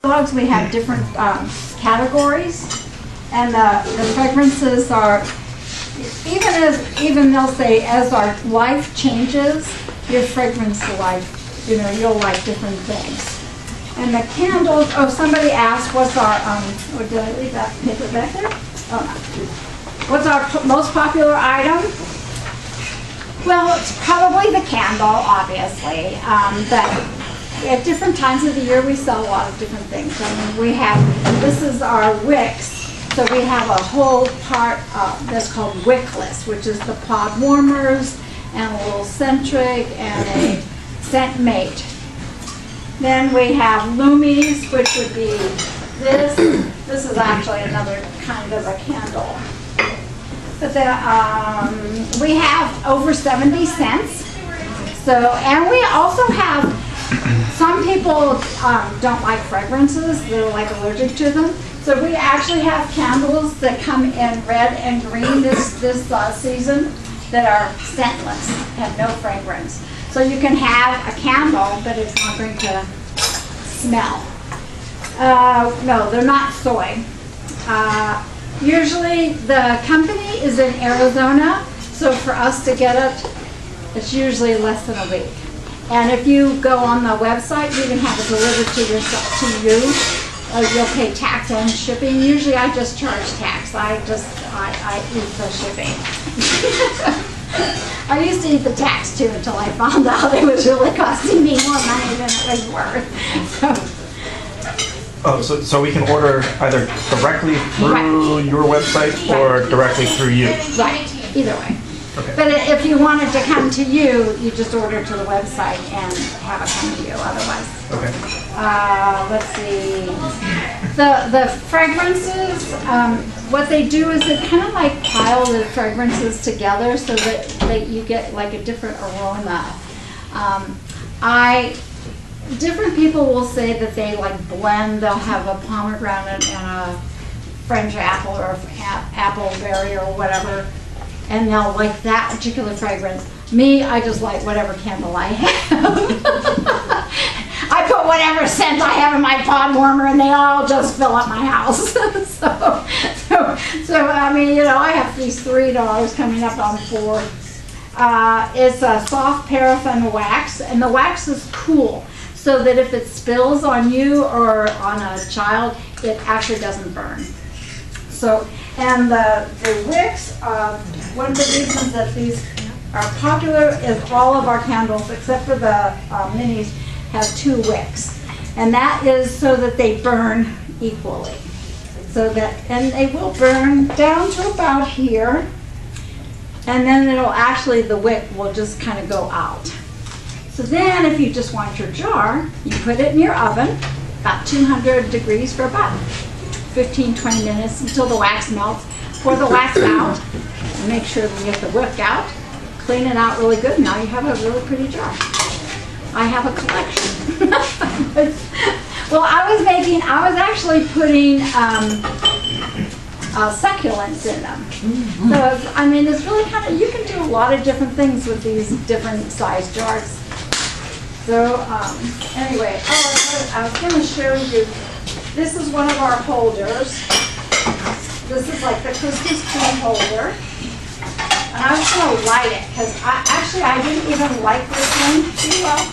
catalogs, we have different categories, and the fragrances are, even they'll say, as our life changes, your fragrance life, you'll like different things. And the candles, somebody asked what's our, or did I leave that paper back there? Oh, no. What's our most popular item? Well, it's probably the candle, obviously. But at different times of the year, we sell a lot of different things. This is our wicks. So we have a whole part that's called Wickless, which is the pod warmers and a little Centric and a Scent Mate. Then we have Lumis, which would be this. This is actually another kind of a candle. But then we have over 70 scents. So, and we also have, some people don't like fragrances, they're like allergic to them. So we actually have candles that come in red and green this season that are scentless, have no fragrance. So you can have a candle, but it's not going to smell. No, they're not soy. Usually the company is in Arizona, so for us to get it, it's usually less than a week. And if you go on the website, you can have it delivered to you. You'll pay tax and shipping. Usually I just charge tax. I eat the shipping. I used to eat the tax too until I found out it was really costing me more money than it was worth. So we can order either directly through your website or directly through you? Right, either way. Okay. But if you wanted to come to you, you just order to the website and have it come to you otherwise. Okay. Let's see. The fragrances, what they do is they kind of like pile the fragrances together so that you get like a different aroma. Different people will say that they like blend, they'll have a pomegranate and a French apple or apple berry or whatever, and they'll like that particular fragrance. Me, I just like whatever candle I have. I put whatever scent I have in my pod warmer and they all just fill up my house. so I mean, I have these $3 coming up on 4. It's a soft paraffin wax, and the wax is cool, so that if it spills on you or on a child, it actually doesn't burn. So, and the wicks, one of the reasons that these are popular is all of our candles, except for the minis, have 2 wicks. And that is so that they burn equally. And they will burn down to about here, and then the wick will just kind of go out. So then if you just want your jar, you put it in your oven, about 200 degrees for about 15-20 minutes until the wax melts. Pour the wax out, and make sure that you get the wick out, clean it out really good. Now you have a really pretty jar. I have a collection. Well, I was actually putting succulents in them. Mm-hmm. So, I mean, it's really kind of, you can do a lot of different things with these different size jars. So, anyway, I was going to show you, this is one of our holders. This is like the Christmas tree holder. And I was going to light it, because I didn't even like this one too well.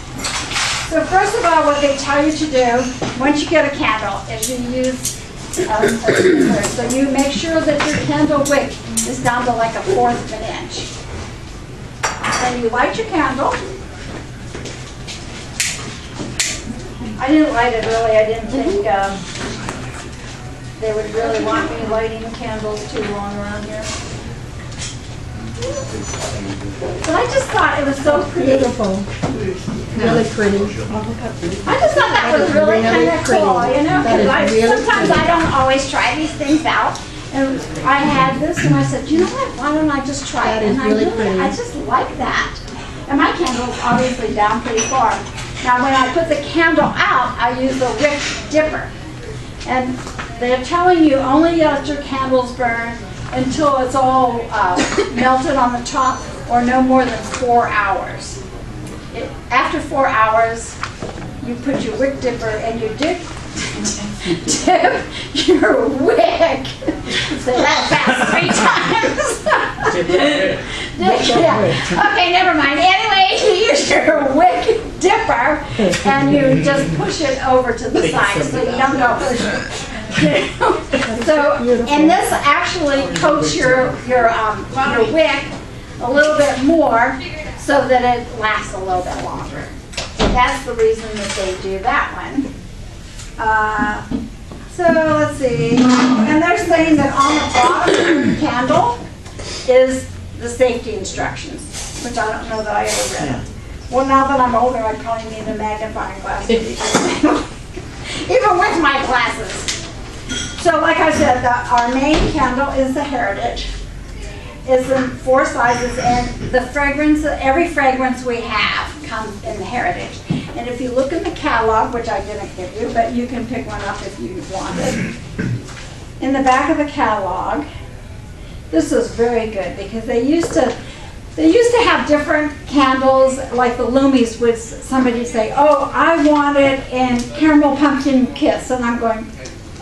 So first of all, what they tell you to do, once you get a candle, is you use a scissor. So you make sure that your candle wick is down to like 1/4 of an inch. Then you light your candle. I didn't light it really. I didn't think they would really want me lighting candles too long around here. But I just thought it was so pretty. Beautiful. Really pretty. I just thought that was really kind of cool, because sometimes I don't always try these things out. And I had this, and I said, you know what, why don't I just try it? And I just like that. And my candle's obviously down pretty far. Now when I put the candle out, I use a wick dipper. And they're telling you only let your candles burn until it's all melted on the top, or no more than 4 hours. After 4 hours, you put your wick dipper and you dip dip your wick. Say that fast 3 times. Yeah. Okay, never mind. Anyway, you use your wick dipper and you just push it over to the side so you don't go push it. So, and this actually coats your wick a little bit more so that it lasts a little bit longer. So that's the reason that they do that one. So let's see, and they're saying that on the bottom of the candle is the safety instructions, which I don't know that I ever read them. Well, now that I'm older, I probably need a magnifying glass. Even with my glasses. So like I said, our main candle is the Heritage. It's in 4 sizes, and the fragrance, every fragrance we have comes in the Heritage. And if you look in the catalog, which I didn't give you, but you can pick one up if you want it. In the back of the catalog, this is very good because they used to have different candles, like the Loomies would somebody say, oh, I want it in caramel pumpkin kiss, and I'm going,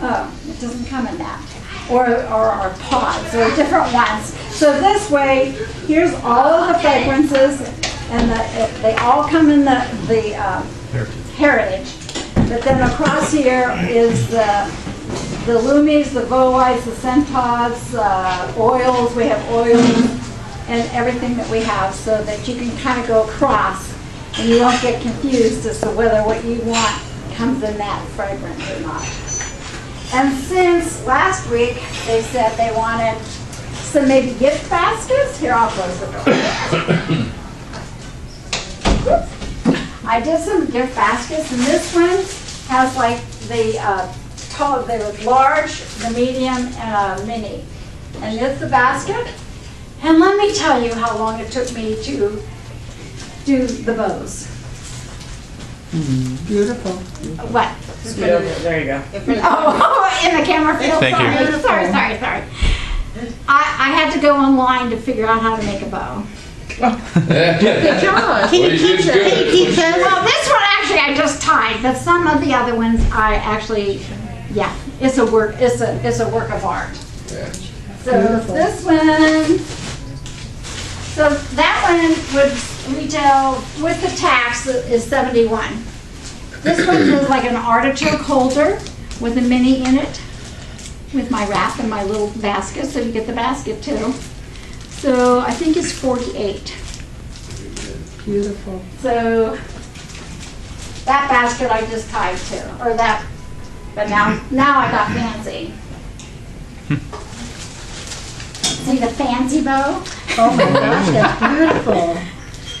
oh, it doesn't come in that. Or pods, or different ones. So this way, here's all of the fragrances, and they all come in the Heritage. But then across here is the Loomies, the Voites, the Centauds, oils. We have oils and everything that we have, so that you can kind of go across, and you don't get confused as to whether what you want comes in that fragrance or not. And since last week they said they wanted some maybe gift baskets, here I'll close the door. I did some gift baskets, and this one has like the tall, the large, the medium, and a mini. And it's the basket. And let me tell you how long it took me to do the bows. Beautiful. What? There you go. Oh, in the camera field. Thank you. Sorry. I had to go online to figure out how to make a bow. Good job. Can you keep that? Well, this one actually I just tied, but some of the other ones I actually, yeah, it's a work of art. Yeah. So Beautiful. this one, so that one would retail with the tax is $71. This one is like an artichoke holder with a mini in it, with my wrap and my little basket, so you get the basket too. So I think it's $48. Beautiful. So that basket I just tied to, or that, but now I got fancy. See the fancy bow? Oh my gosh, that's beautiful.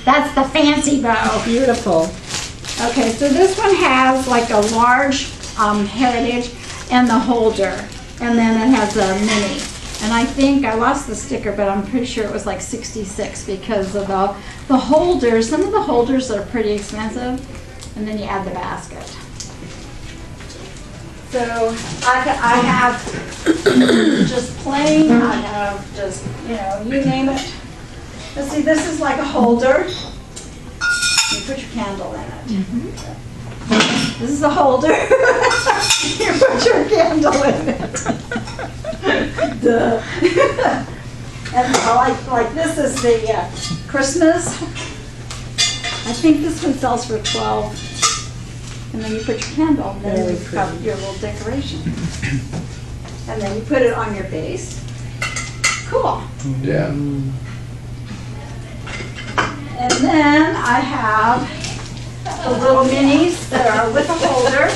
That's the fancy bow. Beautiful. Okay, so this one has like a large Heritage and the holder, and then it has a mini. And I think I lost the sticker, but I'm pretty sure it was like $66 because of the holders. Some of the holders are pretty expensive, and then you add the basket. So I have just plain, I have just, you name it. Let's see, this is like a holder. You put your candle in it. This is a holder. You put your candle in it. Duh. And I like this is the Christmas. I think this one sells for $12. And then you put your candle, and then you have your little decoration. And then you put it on your base. Cool. Yeah. And then I have the little minis that are with a holder.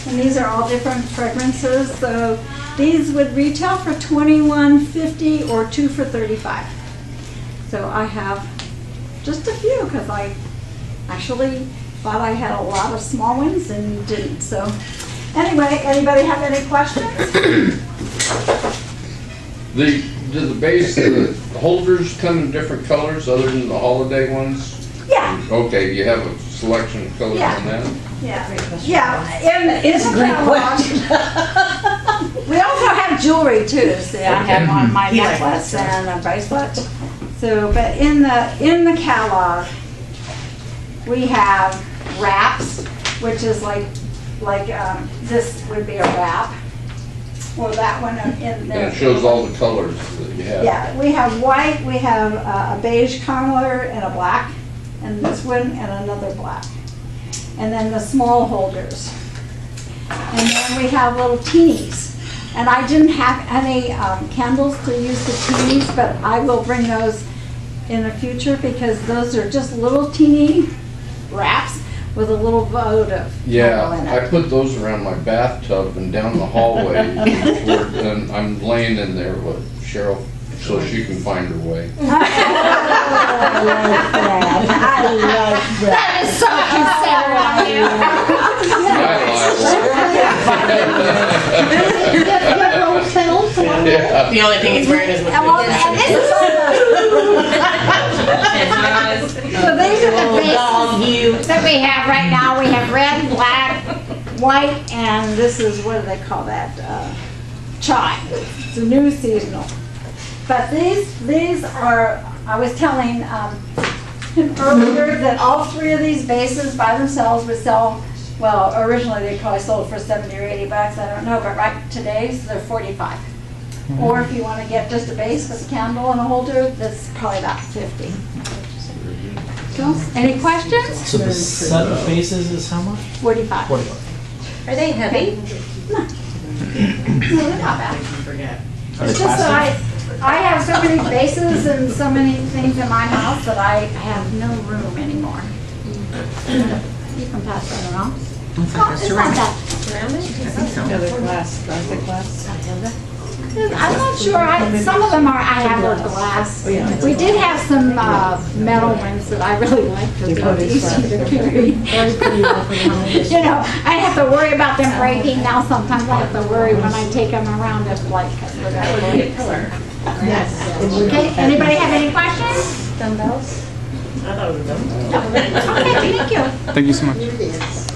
And these are all different fragrances. So these would retail for $21.50 or 2 for $35. So I have just a few because I actually thought I had a lot of small ones and didn't. So anyway, anybody have any questions? Do the base, the holders come in different colors other than the holiday ones? Yeah. Okay, you have a selection of colors Yeah. on that? Yeah. It's a great question. We also have jewelry too. See, I have on my necklace and a bracelet. So, but in the catalog, we have wraps, which is like like, this would be a wrap, or that one in And there. it shows all the colors that you have. Yeah, we have white, we have a beige color and a black, and this one and another black. And then the small holders. And then we have little teenies. And I didn't have any candles to use the teenies, but I will bring those in the future because those are just little teeny wraps with a little votive candle in Yeah, I it. put those around my bathtub and down the hallway, and I'm laying in there with Cheryl so she can find her way. I love that. That is so considerate of you. Yeah. The only thing he's wearing is And well, and this is all so these are the bases that we have right now. We have red, black, white, and this is, what do they call that? Chai. It's a new seasonal. But these are, I was telling him earlier that all three of these bases by themselves would sell, well, originally they probably sold for 70 or 80 bucks, I don't know, but right today, so they're 45. Or if you want to get just a base with a candle and a holder, that's probably about 50. So, any questions? So the set of faces is how much? 45. 45. Are they heavy? No, they're not bad. Forget. Are It's they just that plastic? I have so many bases and so many things in my house that I have no room anymore. You can pass that around. It's not that. Another glass, plastic glass. I'm not sure, some of them are, I have are glass. We did have some metal ones that I really liked because they were easy to carry. You know, I have to worry about them breaking, now sometimes I have to worry when I take them around if like, Yes. okay, anybody have any questions? Dumbbells? I thought it was dumbbells. Okay, thank you. Thank you so much.